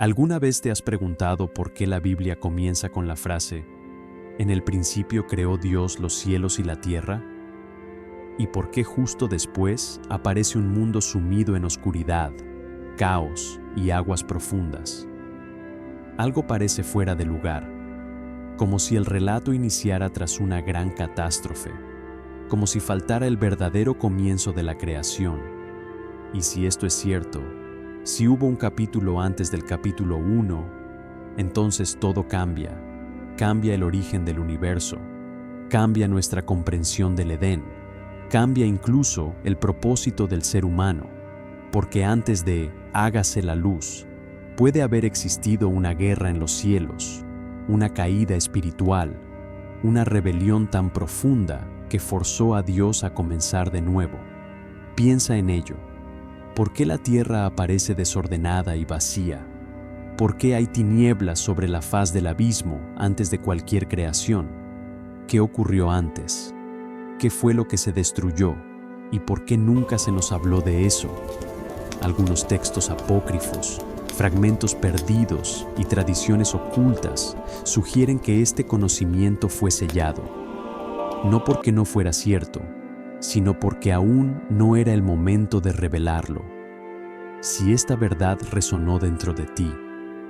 ¿Alguna vez te has preguntado por qué la Biblia comienza con la frase, "En el principio creó Dios los cielos y la tierra"? ¿Y por qué justo después aparece un mundo sumido en oscuridad, caos y aguas profundas? Algo parece fuera de lugar, como si el relato iniciara tras una gran catástrofe, como si faltara el verdadero comienzo de la creación. Y si esto es cierto, si hubo un capítulo antes del capítulo 1, entonces todo cambia. Cambia el origen del universo, cambia nuestra comprensión del Edén, cambia incluso el propósito del ser humano, porque antes de "hágase la luz", puede haber existido una guerra en los cielos, una caída espiritual, una rebelión tan profunda que forzó a Dios a comenzar de nuevo. Piensa en ello. ¿Por qué la tierra aparece desordenada y vacía? ¿Por qué hay tinieblas sobre la faz del abismo antes de cualquier creación? ¿Qué ocurrió antes? ¿Qué fue lo que se destruyó? ¿Y por qué nunca se nos habló de eso? Algunos textos apócrifos, fragmentos perdidos y tradiciones ocultas sugieren que este conocimiento fue sellado, no porque no fuera cierto, sino porque aún no era el momento de revelarlo. Si esta verdad resonó dentro de ti,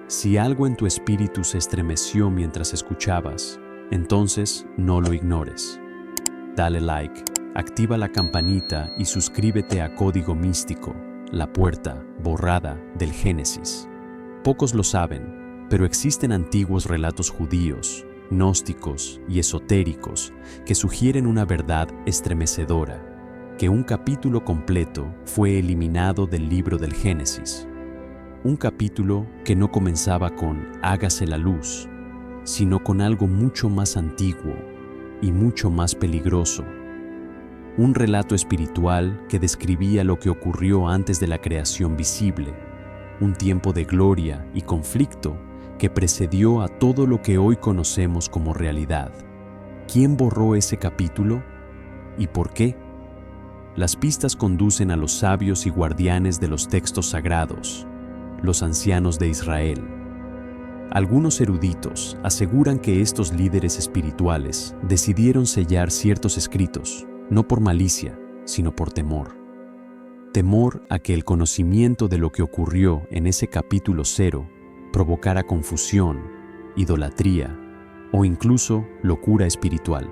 si algo en tu espíritu se estremeció mientras escuchabas, entonces no lo ignores. Dale like, activa la campanita y suscríbete a Código Místico, la puerta borrada del Génesis. Pocos lo saben, pero existen antiguos relatos judíos, gnósticos y esotéricos que sugieren una verdad estremecedora, que un capítulo completo fue eliminado del libro del Génesis. Un capítulo que no comenzaba con "hágase la luz", sino con algo mucho más antiguo y mucho más peligroso. Un relato espiritual que describía lo que ocurrió antes de la creación visible, un tiempo de gloria y conflicto que precedió a todo lo que hoy conocemos como realidad. ¿Quién borró ese capítulo? ¿Y por qué? Las pistas conducen a los sabios y guardianes de los textos sagrados, los ancianos de Israel. Algunos eruditos aseguran que estos líderes espirituales decidieron sellar ciertos escritos, no por malicia, sino por temor. Temor a que el conocimiento de lo que ocurrió en ese capítulo 0 provocara confusión, idolatría o incluso locura espiritual.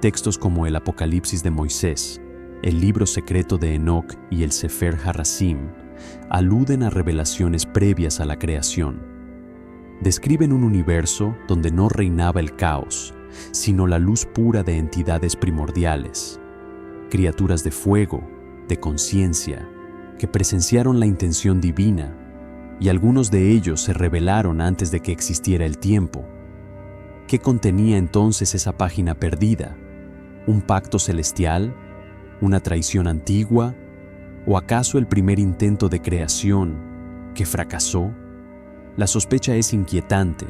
Textos como el Apocalipsis de Moisés, el libro secreto de Enoc y el Sefer HaRasim aluden a revelaciones previas a la creación. Describen un universo donde no reinaba el caos, sino la luz pura de entidades primordiales, criaturas de fuego, de conciencia, que presenciaron la intención divina, y algunos de ellos se revelaron antes de que existiera el tiempo. ¿Qué contenía entonces esa página perdida? ¿Un pacto celestial? ¿Una traición antigua? ¿O acaso el primer intento de creación que fracasó? La sospecha es inquietante.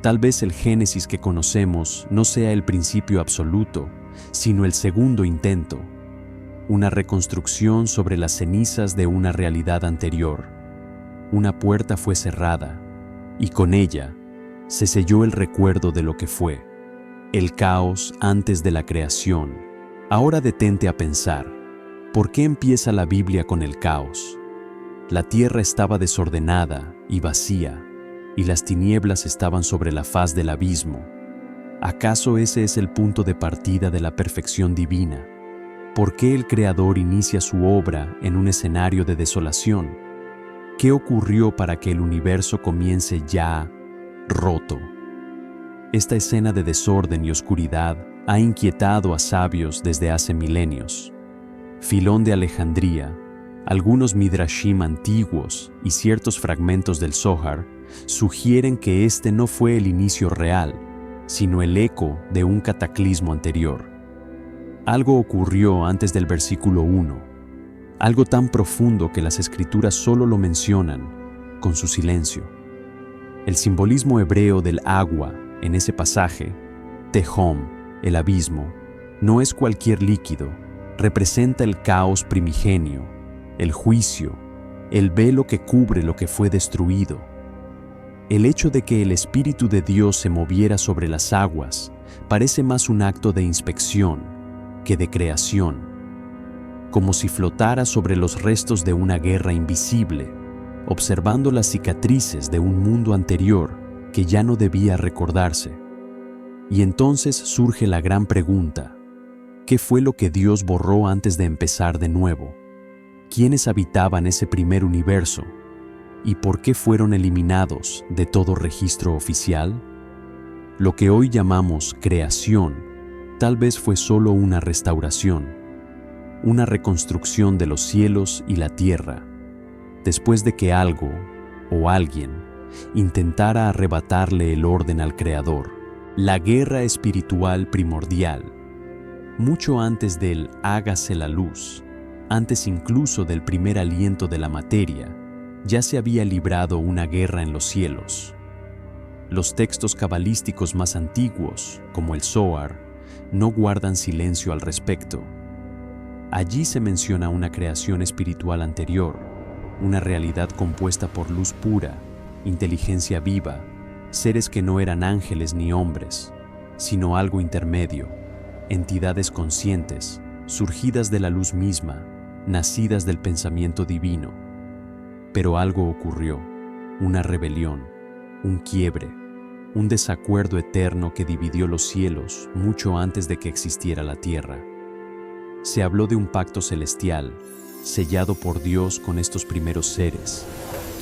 Tal vez el Génesis que conocemos no sea el principio absoluto, sino el segundo intento, una reconstrucción sobre las cenizas de una realidad anterior. Una puerta fue cerrada, y con ella se selló el recuerdo de lo que fue, el caos antes de la creación. Ahora detente a pensar, ¿por qué empieza la Biblia con el caos? La tierra estaba desordenada y vacía, y las tinieblas estaban sobre la faz del abismo. ¿Acaso ese es el punto de partida de la perfección divina? ¿Por qué el Creador inicia su obra en un escenario de desolación? ¿Qué ocurrió para que el universo comience ya roto? Esta escena de desorden y oscuridad ha inquietado a sabios desde hace milenios. Filón de Alejandría, algunos midrashim antiguos y ciertos fragmentos del Zohar sugieren que este no fue el inicio real, sino el eco de un cataclismo anterior. Algo ocurrió antes del versículo 1, algo tan profundo que las escrituras solo lo mencionan con su silencio. El simbolismo hebreo del agua en ese pasaje, Tehom, el abismo, no es cualquier líquido, representa el caos primigenio, el juicio, el velo que cubre lo que fue destruido. El hecho de que el Espíritu de Dios se moviera sobre las aguas parece más un acto de inspección que de creación, como si flotara sobre los restos de una guerra invisible, observando las cicatrices de un mundo anterior que ya no debía recordarse. Y entonces surge la gran pregunta: ¿qué fue lo que Dios borró antes de empezar de nuevo? ¿Quiénes habitaban ese primer universo? ¿Y por qué fueron eliminados de todo registro oficial? Lo que hoy llamamos creación tal vez fue solo una restauración, una reconstrucción de los cielos y la tierra, después de que algo o alguien intentara arrebatarle el orden al Creador. La guerra espiritual primordial, mucho antes del hágase la luz, antes incluso del primer aliento de la materia, ya se había librado una guerra en los cielos. Los textos cabalísticos más antiguos, como el Zohar, no guardan silencio al respecto. Allí se menciona una creación espiritual anterior, una realidad compuesta por luz pura, inteligencia viva, seres que no eran ángeles ni hombres, sino algo intermedio, entidades conscientes, surgidas de la luz misma, nacidas del pensamiento divino. Pero algo ocurrió, una rebelión, un quiebre, un desacuerdo eterno que dividió los cielos mucho antes de que existiera la tierra. Se habló de un pacto celestial, sellado por Dios con estos primeros seres,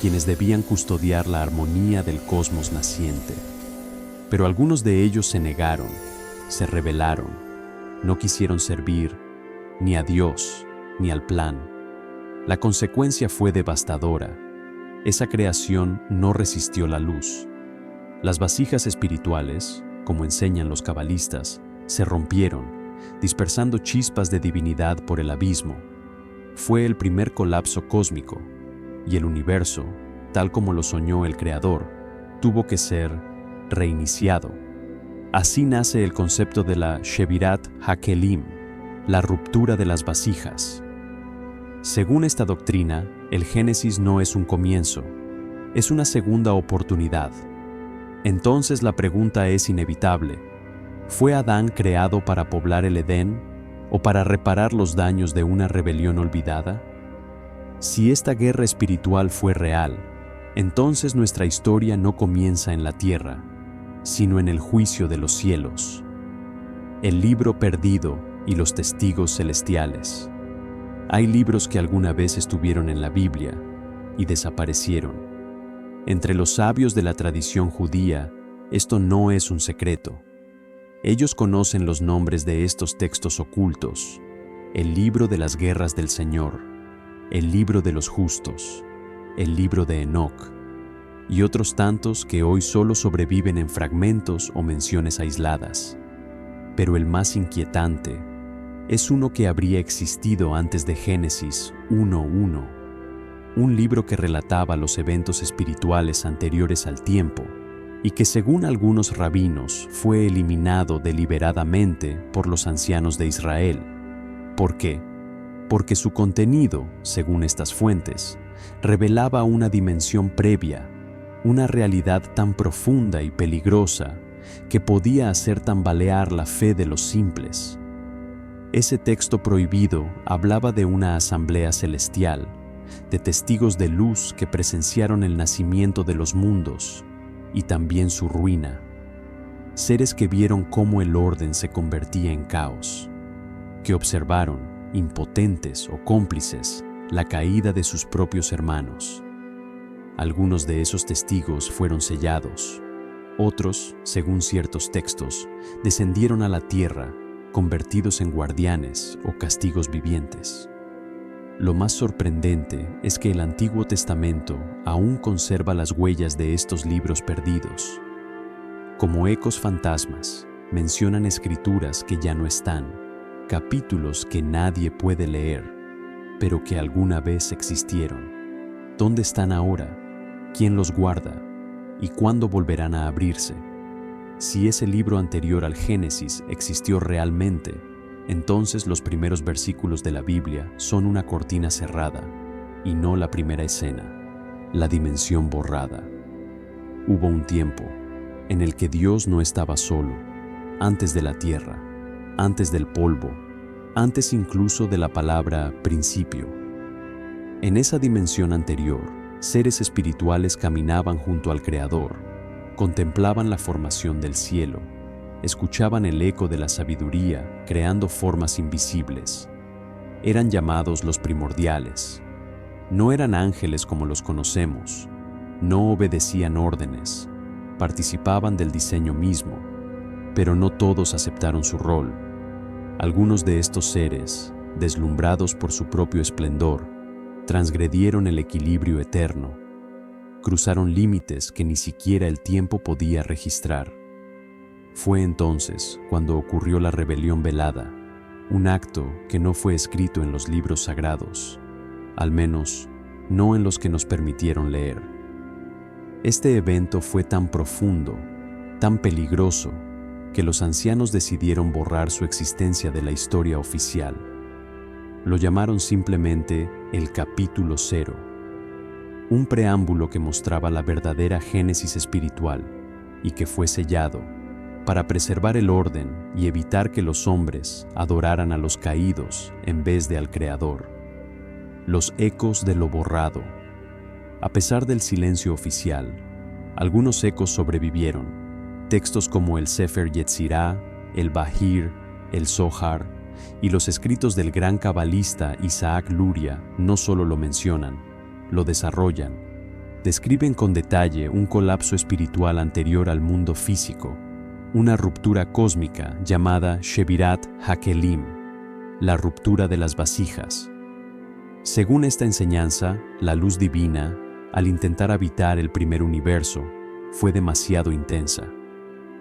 quienes debían custodiar la armonía del cosmos naciente. Pero algunos de ellos se negaron, se rebelaron, no quisieron servir ni a Dios ni al plan. La consecuencia fue devastadora. Esa creación no resistió la luz. Las vasijas espirituales, como enseñan los cabalistas, se rompieron, dispersando chispas de divinidad por el abismo. Fue el primer colapso cósmico, y el universo, tal como lo soñó el Creador, tuvo que ser reiniciado. Así nace el concepto de la Shevirat HaKelim, la ruptura de las vasijas. Según esta doctrina, el Génesis no es un comienzo, es una segunda oportunidad. Entonces la pregunta es inevitable: ¿fue Adán creado para poblar el Edén o para reparar los daños de una rebelión olvidada? Si esta guerra espiritual fue real, entonces nuestra historia no comienza en la tierra, sino en el juicio de los cielos. El libro perdido y los testigos celestiales. Hay libros que alguna vez estuvieron en la Biblia y desaparecieron. Entre los sabios de la tradición judía, esto no es un secreto. Ellos conocen los nombres de estos textos ocultos: el libro de las guerras del Señor, el libro de los justos, el libro de Enoc, y otros tantos que hoy solo sobreviven en fragmentos o menciones aisladas. Pero el más inquietante es uno que habría existido antes de Génesis 1:1, un libro que relataba los eventos espirituales anteriores al tiempo y que, según algunos rabinos, fue eliminado deliberadamente por los ancianos de Israel. ¿Por qué? Porque su contenido, según estas fuentes, revelaba una dimensión previa, una realidad tan profunda y peligrosa que podía hacer tambalear la fe de los simples. Ese texto prohibido hablaba de una asamblea celestial, de testigos de luz que presenciaron el nacimiento de los mundos y también su ruina, seres que vieron cómo el orden se convertía en caos, que observaron, impotentes o cómplices, la caída de sus propios hermanos. Algunos de esos testigos fueron sellados, otros, según ciertos textos, descendieron a la tierra, convertidos en guardianes o castigos vivientes. Lo más sorprendente es que el Antiguo Testamento aún conserva las huellas de estos libros perdidos. Como ecos fantasmas, mencionan escrituras que ya no están, capítulos que nadie puede leer, pero que alguna vez existieron. ¿Dónde están ahora? ¿Quién los guarda? ¿Y cuándo volverán a abrirse? Si ese libro anterior al Génesis existió realmente, entonces los primeros versículos de la Biblia son una cortina cerrada, y no la primera escena, la dimensión borrada. Hubo un tiempo en el que Dios no estaba solo, antes de la tierra, antes del polvo, antes incluso de la palabra principio. En esa dimensión anterior, seres espirituales caminaban junto al Creador, contemplaban la formación del cielo, escuchaban el eco de la sabiduría creando formas invisibles. Eran llamados los primordiales. No eran ángeles como los conocemos, no obedecían órdenes, participaban del diseño mismo, pero no todos aceptaron su rol. Algunos de estos seres, deslumbrados por su propio esplendor, transgredieron el equilibrio eterno, cruzaron límites que ni siquiera el tiempo podía registrar. Fue entonces cuando ocurrió la rebelión velada, un acto que no fue escrito en los libros sagrados, al menos no en los que nos permitieron leer. Este evento fue tan profundo, tan peligroso, que los ancianos decidieron borrar su existencia de la historia oficial. Lo llamaron simplemente el capítulo 0, un preámbulo que mostraba la verdadera génesis espiritual y que fue sellado para preservar el orden y evitar que los hombres adoraran a los caídos en vez de al Creador. Los ecos de lo borrado. A pesar del silencio oficial, algunos ecos sobrevivieron. Textos como el Sefer Yetzirah, el Bahir, el Zohar y los escritos del gran cabalista Isaac Luria no solo lo mencionan, lo desarrollan. Describen con detalle un colapso espiritual anterior al mundo físico, una ruptura cósmica llamada Shebirat HaKelim, la ruptura de las vasijas. Según esta enseñanza, la luz divina, al intentar habitar el primer universo, fue demasiado intensa.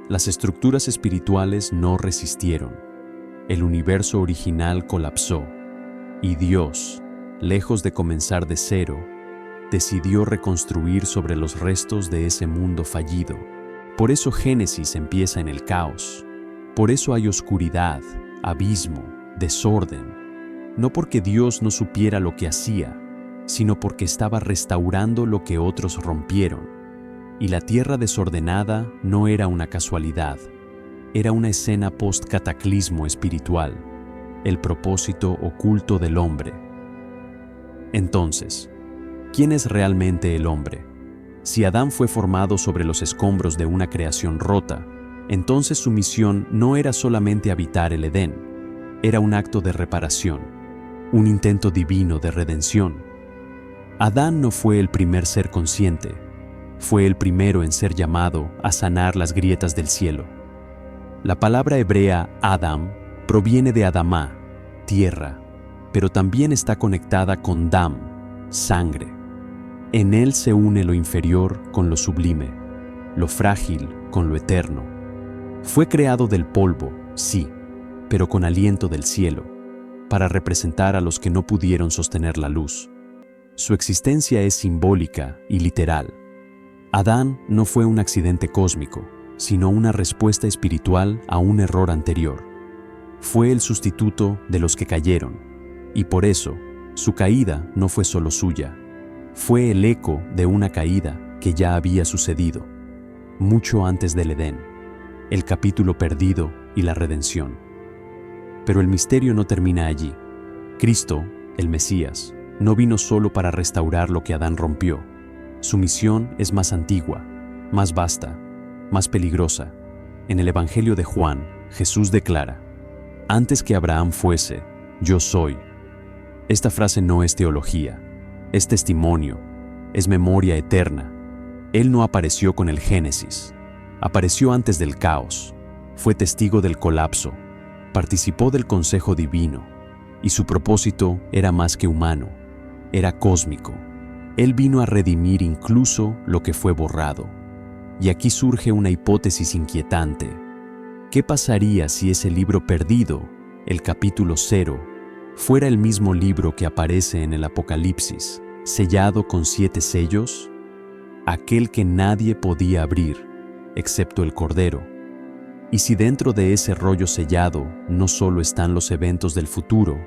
Las estructuras espirituales no resistieron. El universo original colapsó, y Dios, lejos de comenzar de cero, decidió reconstruir sobre los restos de ese mundo fallido. Por eso Génesis empieza en el caos. Por eso hay oscuridad, abismo, desorden. No porque Dios no supiera lo que hacía, sino porque estaba restaurando lo que otros rompieron. Y la tierra desordenada no era una casualidad, era una escena post-cataclismo espiritual, el propósito oculto del hombre. Entonces, ¿quién es realmente el hombre? Si Adán fue formado sobre los escombros de una creación rota, entonces su misión no era solamente habitar el Edén, era un acto de reparación, un intento divino de redención. Adán no fue el primer ser consciente, fue el primero en ser llamado a sanar las grietas del cielo. La palabra hebrea Adam proviene de Adamá, tierra, pero también está conectada con Dam, sangre. En él se une lo inferior con lo sublime, lo frágil con lo eterno. Fue creado del polvo, sí, pero con aliento del cielo, para representar a los que no pudieron sostener la luz. Su existencia es simbólica y literal. Adán no fue un accidente cósmico, sino una respuesta espiritual a un error anterior. Fue el sustituto de los que cayeron, y por eso, su caída no fue solo suya, fue el eco de una caída que ya había sucedido, mucho antes del Edén, el capítulo perdido y la redención. Pero el misterio no termina allí. Cristo, el Mesías, no vino solo para restaurar lo que Adán rompió. Su misión es más antigua, más vasta, más peligrosa. En el Evangelio de Juan, Jesús declara: «Antes que Abraham fuese, yo soy». Esta frase no es teología, es testimonio, es memoria eterna. Él no apareció con el Génesis, apareció antes del caos, fue testigo del colapso, participó del consejo divino, y su propósito era más que humano, era cósmico. Él vino a redimir incluso lo que fue borrado. Y aquí surge una hipótesis inquietante. ¿Qué pasaría si ese libro perdido, el capítulo 0, fuera el mismo libro que aparece en el Apocalipsis, sellado con 7 sellos? Aquel que nadie podía abrir, excepto el Cordero. Y si dentro de ese rollo sellado no solo están los eventos del futuro,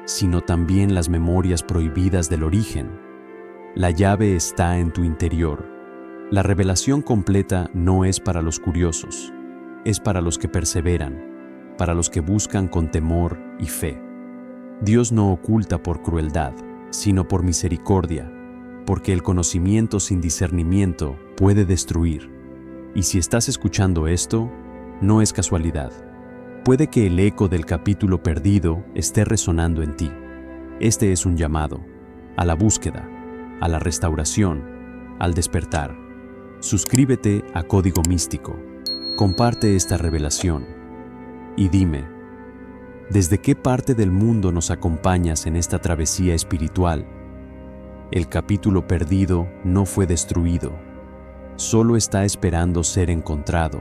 sino también las memorias prohibidas del origen. La llave está en tu interior. La revelación completa no es para los curiosos, es para los que perseveran, para los que buscan con temor y fe. Dios no oculta por crueldad, sino por misericordia, porque el conocimiento sin discernimiento puede destruir. Y si estás escuchando esto, no es casualidad. Puede que el eco del capítulo perdido esté resonando en ti. Este es un llamado a la búsqueda, a la restauración, al despertar. Suscríbete a Código Místico. Comparte esta revelación. Y dime, ¿desde qué parte del mundo nos acompañas en esta travesía espiritual? El capítulo perdido no fue destruido, solo está esperando ser encontrado.